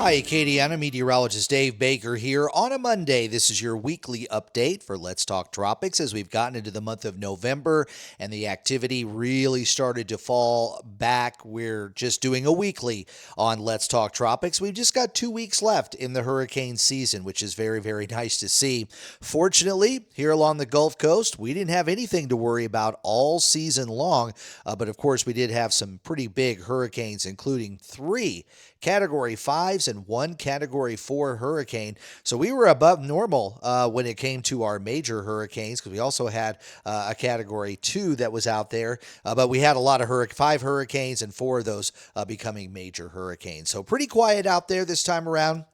Hi, Acadiana. Meteorologist Dave Baker here on a Monday. This is your weekly update for Let's Talk Tropics as we've gotten into the month of November and the activity really started to fall back. We're just doing a weekly on Let's Talk Tropics. We've just got 2 weeks left in the hurricane season, which is very, very nice to see. Fortunately, here along the Gulf Coast, we didn't have anything to worry about all season long, but of course, we did have some pretty big hurricanes, including 3 Category 5s and 1 Category 4 hurricane. So we were above normal when it came to our major hurricanes, because we also had a Category 2 that was out there. But we had a lot of 5 hurricanes and 4 of those becoming major hurricanes. So pretty quiet out there this time around.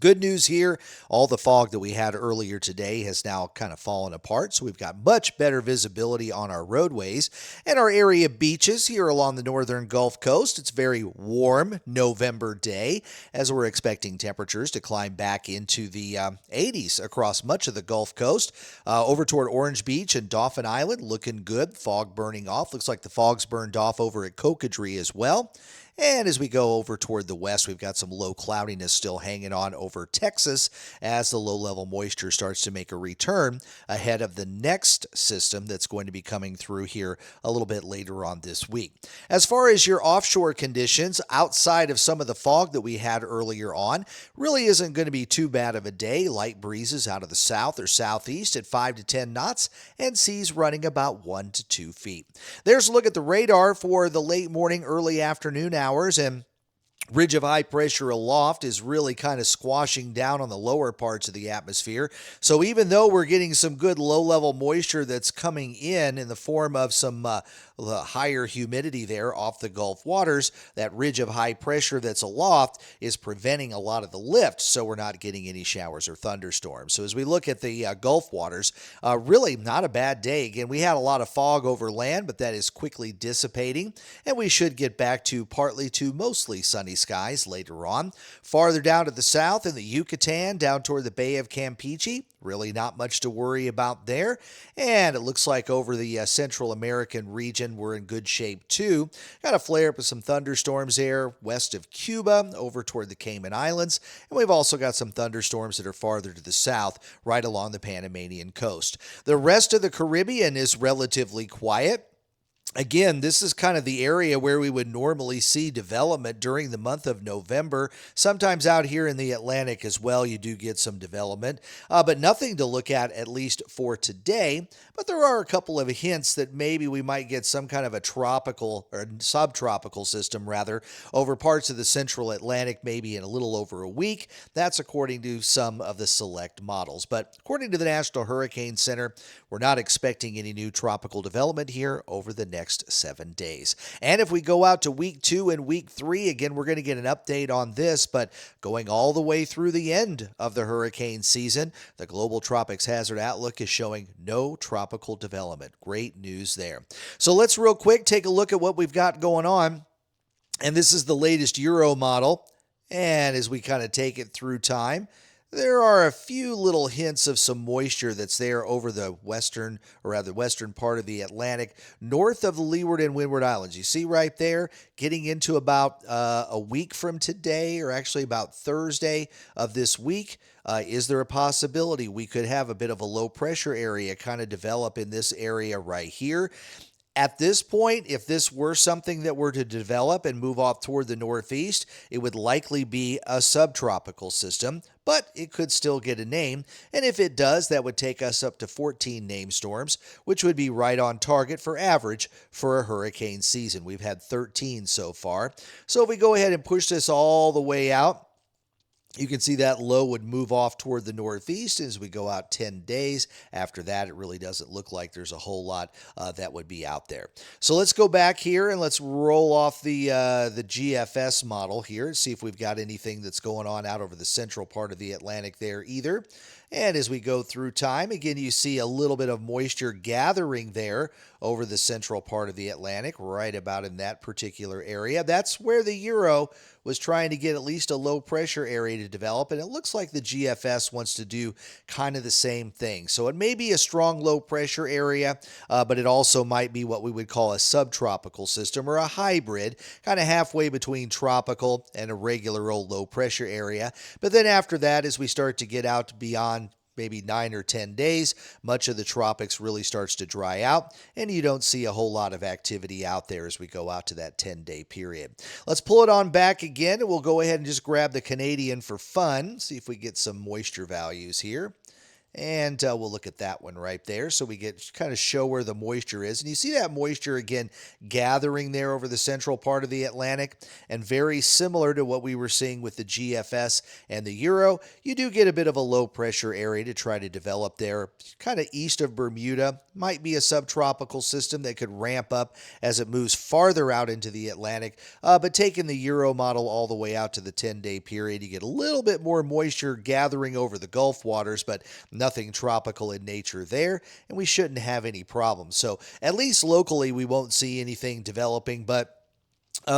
Good news here, all the fog that we had earlier today has now kind of fallen apart, so we've got much better visibility on our roadways and our area beaches here along the northern Gulf Coast. It's a very warm November day as we're expecting temperatures to climb back into the 80s across much of the Gulf Coast. Over toward Orange Beach and Dauphin Island, looking good. Fog burning off. Looks like the fog's burned off over at Cocodrie as well. And as we go over toward the west, we've got some low cloudiness still hanging on over Texas as the low-level moisture starts to make a return ahead of the next system that's going to be coming through here a little bit later on this week. As far as your offshore conditions, outside of some of the fog that we had earlier on, really isn't going to be too bad of a day. Light breezes out of the south or southeast at 5 to 10 knots and seas running about 1 to 2 feet. There's a look at the radar for the late morning, early afternoon hours, and ridge of high pressure aloft is really kind of squashing down on the lower parts of the atmosphere. So even though we're getting some good low-level moisture that's coming in the form of some higher humidity there off the Gulf waters, that ridge of high pressure that's aloft is preventing a lot of the lift, so we're not getting any showers or thunderstorms. So as we look at the Gulf waters, really not a bad day. Again, we had a lot of fog over land, but that is quickly dissipating, and we should get back to partly to mostly sunny skies later on. Farther down to the south in the Yucatan, down toward the Bay of Campeche, really not much to worry about there. And it looks like over the Central American region, we're in good shape too. Got a flare up of some thunderstorms there west of Cuba over toward the Cayman Islands. And we've also got some thunderstorms that are farther to the south right along the Panamanian coast. The rest of the Caribbean is relatively quiet. Again, this is kind of the area where we would normally see development during the month of November. Sometimes out here in the Atlantic as well, you do get some development, but nothing to look at least for today. But there are a couple of hints that maybe we might get some kind of a tropical or subtropical system, rather, over parts of the central Atlantic, maybe in a little over a week. That's according to some of the select models. But according to the National Hurricane Center, we're not expecting any new tropical development here over the next 7 days. And if we go out to week 2 and week 3, again, we're going to get an update on this, but going all the way through the end of the hurricane season, the Global Tropics Hazard Outlook is showing no tropical development. Great news there. So let's real quick take a look at what we've got going on. And this is the latest Euro model. And as we kind of take it through time, there are a few little hints of some moisture that's there over the western part of the Atlantic, north of the Leeward and Windward Islands. You see right there, getting into about a week from today, or actually about Thursday of this week. Is there a possibility we could have a bit of a low pressure area kind of develop in this area right here? At this point, if this were something that were to develop and move off toward the northeast, it would likely be a subtropical system, but it could still get a name. And if it does, that would take us up to 14 named storms, which would be right on target for average for a hurricane season. We've had 13 so far. So if we go ahead and push this all the way out, you can see that low would move off toward the northeast as we go out 10 days. After that, it really doesn't look like there's a whole lot that would be out there. So let's go back here and let's roll off the GFS model here and see if we've got anything that's going on out over the central part of the Atlantic there either. And as we go through time, again, you see a little bit of moisture gathering there over the central part of the Atlantic, right about in that particular area. That's where the Euro was trying to get at least a low pressure area to develop, and it looks like the GFS wants to do kind of the same thing. So it may be a strong low pressure area, but it also might be what we would call a subtropical system or a hybrid, kind of halfway between tropical and a regular old low pressure area. But then after that, as we start to get out beyond maybe 9 or 10 days, much of the tropics really starts to dry out, and you don't see a whole lot of activity out there as we go out to that 10-day period. Let's pull it on back again, and we'll go ahead and just grab the Canadian for fun, see if we get some moisture values here. And we'll look at that one right there so we get kind of show where the moisture is. And you see that moisture again gathering there over the central part of the Atlantic, and very similar to what we were seeing with the GFS and the Euro, you do get a bit of a low pressure area to try to develop there, kind of east of Bermuda. Might be a subtropical system that could ramp up as it moves farther out into the Atlantic. But taking the Euro model all the way out to the 10-day period, you get a little bit more moisture gathering over the Gulf waters, but nothing tropical in nature there, and we shouldn't have any problems. So at least locally, we won't see anything developing, but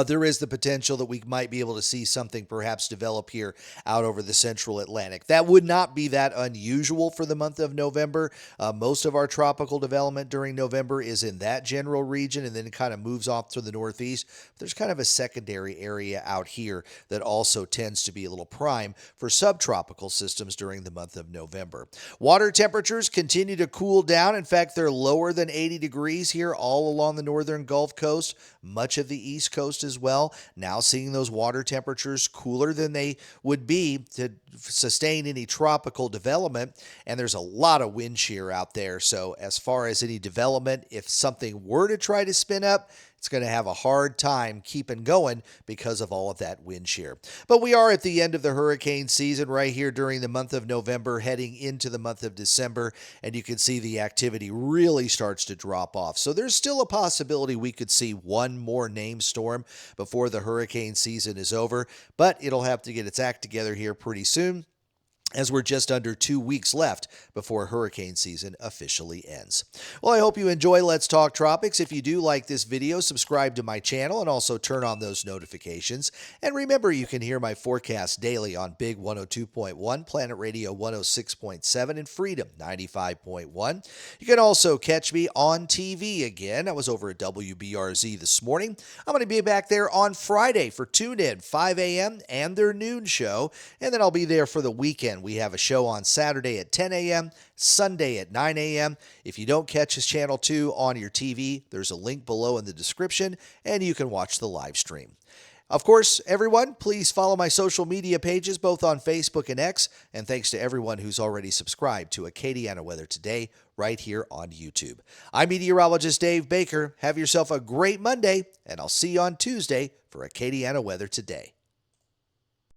there is the potential that we might be able to see something perhaps develop here out over the central Atlantic. That would not be that unusual for the month of November. Most of our tropical development during November is in that general region and then it kind of moves off to the northeast. There's kind of a secondary area out here that also tends to be a little prime for subtropical systems during the month of November. Water temperatures continue to cool down. In fact, they're lower than 80 degrees here all along the northern Gulf Coast, much of the East Coast as well. Now seeing those water temperatures cooler than they would be to sustain any tropical development, and there's a lot of wind shear out there. So as far as any development, if something were to try to spin up, it's going to have a hard time keeping going because of all of that wind shear. But we are at the end of the hurricane season right here during the month of November, heading into the month of December, and you can see the activity really starts to drop off. So there's still a possibility we could see one more named storm before the hurricane season is over, but it'll have to get its act together here pretty soon, as we're just under 2 weeks left before hurricane season officially ends. Well, I hope you enjoy Let's Talk Tropics. If you do like this video, subscribe to my channel and also turn on those notifications. And remember, you can hear my forecast daily on Big 102.1, Planet Radio 106.7, and Freedom 95.1. You can also catch me on TV again. I was over at WBRZ this morning. I'm going to be back there on Friday for Tune In, 5 a.m. and their noon show, and then I'll be there for the weekend. We have a show on Saturday at 10 a.m., Sunday at 9 a.m. If you don't catch us Channel 2 on your TV, there's a link below in the description, and you can watch the live stream. Of course, everyone, please follow my social media pages, both on Facebook and X, and thanks to everyone who's already subscribed to Acadiana Weather Today right here on YouTube. I'm Meteorologist Dave Baker. Have yourself a great Monday, and I'll see you on Tuesday for Acadiana Weather Today.